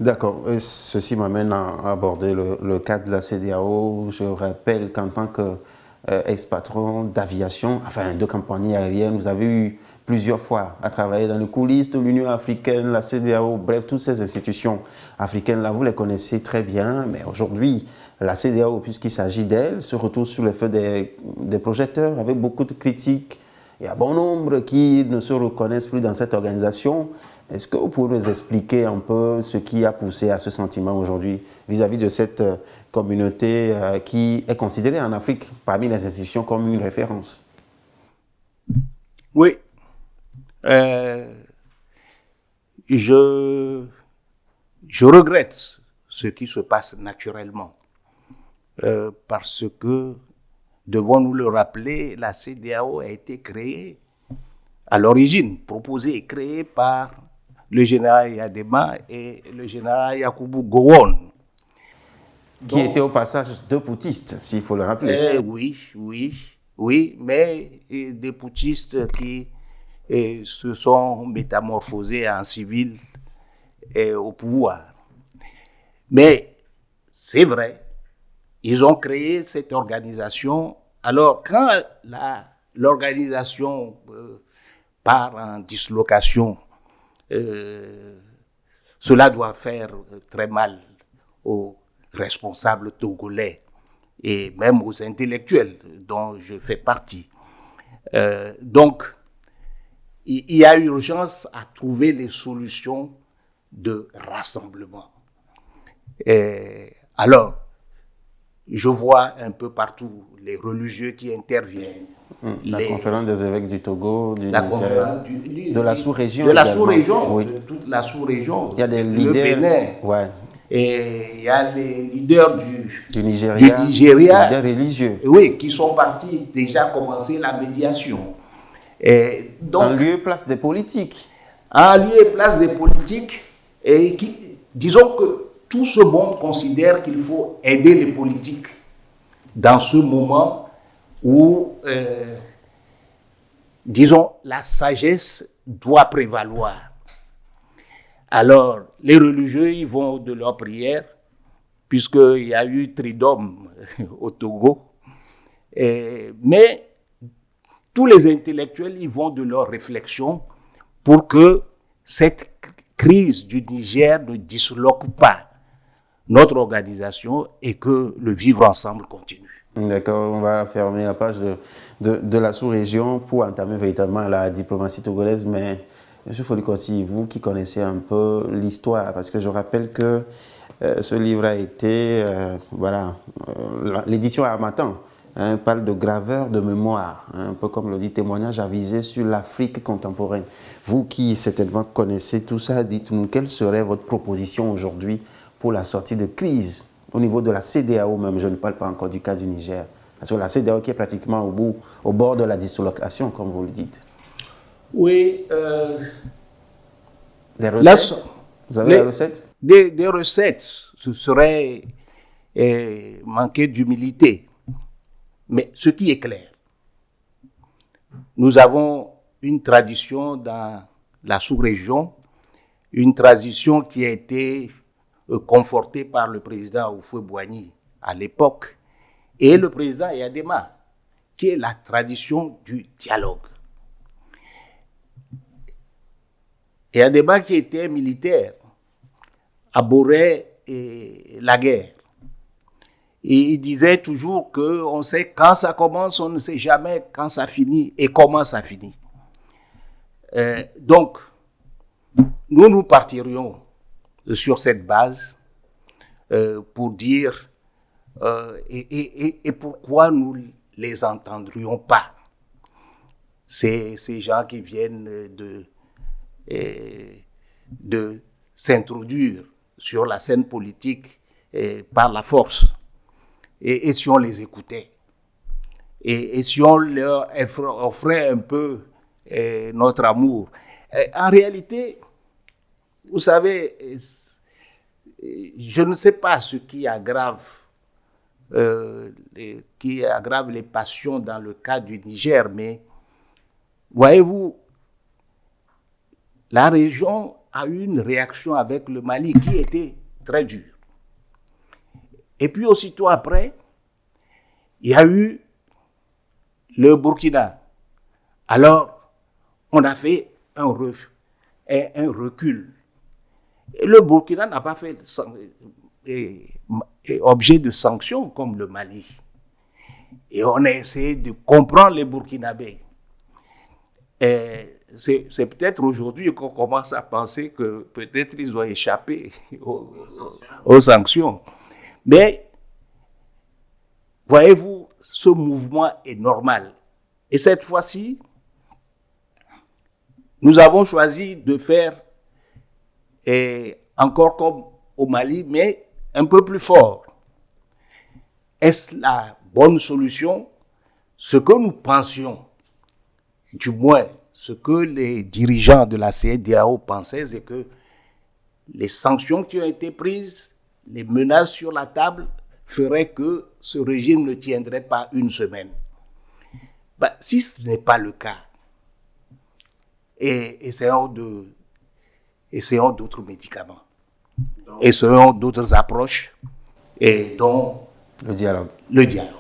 D'accord. Et ceci m'amène à aborder le cas de la CEDEAO. Je rappelle qu'en tant qu'ex-patron d'aviation, enfin de compagnie aérienne, vous avez eu plusieurs fois à travailler dans les coulisses de l'Union africaine, la CEDEAO, bref, toutes ces institutions africaines-là, vous les connaissez très bien. Mais aujourd'hui, la CEDEAO, puisqu'il s'agit d'elle, se retrouve sur le feu des projecteurs avec beaucoup de critiques. Il y a bon nombre qui ne se reconnaissent plus dans cette organisation. Est-ce que vous pouvez nous expliquer un peu ce qui a poussé à ce sentiment aujourd'hui vis-à-vis de cette communauté qui est considérée en Afrique parmi les institutions comme une référence? Oui, euh, je, je regrette ce qui se passe naturellement parce que, devons-nous le rappeler, la CEDEAO a été créée à l'origine, proposée et créée par le général Yadema et le général Yakubu Gowon. Qui était au passage deux poutistes, s'il faut le rappeler. Oui, mais des putschistes qui se sont métamorphosés en civils au pouvoir. Mais c'est vrai, ils ont créé cette organisation. Alors, quand l'organisation part en dislocation, cela doit faire très mal aux responsables togolais et même aux intellectuels dont je fais partie. Donc, il y a urgence à trouver les solutions de rassemblement. Alors, je vois un peu partout les religieux qui interviennent. La conférence des évêques du Togo, du Niger, de la sous-région de la également. sous-région, Oui. de toute la sous-région. Il y a des le leaders, Bénin. ouais, Et il y a les leaders du Nigeria, des leaders religieux. Oui, qui sont partis déjà commencer la médiation. Et donc, en lieu et place des politiques. En lieu et place des politiques, et disons que tout ce monde considère qu'il faut aider les politiques dans ce moment où, disons, la sagesse doit prévaloir. Alors, les religieux, ils vont de leur prière, puisqu'il y a eu Tridom au Togo. Mais tous les intellectuels, ils vont de leur réflexion pour que cette crise du Niger ne disloque pas notre organisation et que le vivre ensemble continue. D'accord, on va fermer la page de la sous-région pour entamer véritablement la diplomatie togolaise, mais M. Folikossi, vous qui connaissez un peu l'histoire, parce que je rappelle que ce livre a été, l'édition Harmattan, parle de graveur de mémoire, un peu comme le dit témoignage avisé sur l'Afrique contemporaine. Vous qui certainement connaissez tout ça, dites-nous quelle serait votre proposition aujourd'hui pour la sortie de crise au niveau de la CEDEAO même, je ne parle pas encore du cas du Niger. Parce que la CEDEAO qui est pratiquement au bord de la dislocation, comme vous le dites. Oui. Des recettes? Vous avez des recettes? Des recettes, ce serait manquer d'humilité. Mais ce qui est clair, nous avons une tradition dans la sous-région, une tradition qui a été confortée par le président Houphouët-Boigny à l'époque et le président Yadema, qui est la tradition du dialogue. Yadema, qui était militaire, abhorrait la guerre. Et il disait toujours qu'on sait quand ça commence, on ne sait jamais quand ça finit et comment ça finit. Donc, nous partirions sur cette base pour dire et pourquoi nous ne les entendrions pas. Ces gens qui viennent de s'introduire sur la scène politique par la force. Et si on les écoutait, et si on leur offrait un peu notre amour. En réalité, vous savez, je ne sais pas ce qui aggrave les passions dans le cas du Niger, mais voyez-vous, la région a eu une réaction avec le Mali qui était très dure. Et puis aussitôt après, il y a eu le Burkina. Alors, on a fait un recul. Et le Burkina n'a pas fait objet de sanctions comme le Mali. Et on a essayé de comprendre les Burkinabés. Et c'est peut-être aujourd'hui qu'on commence à penser que peut-être ils ont échappé aux sanctions. Mais, voyez-vous, ce mouvement est normal. Et cette fois-ci, nous avons choisi de faire encore comme au Mali, mais un peu plus fort. Est-ce la bonne solution? Ce que nous pensions, du moins ce que les dirigeants de la CEDEAO pensaient, c'est que les sanctions qui ont été prises, les menaces sur la table, feraient que ce régime ne tiendrait pas une semaine. Si ce n'est pas le cas, essayons d'autres médicaments, essayons d'autres approches, et dont le dialogue. Le dialogue.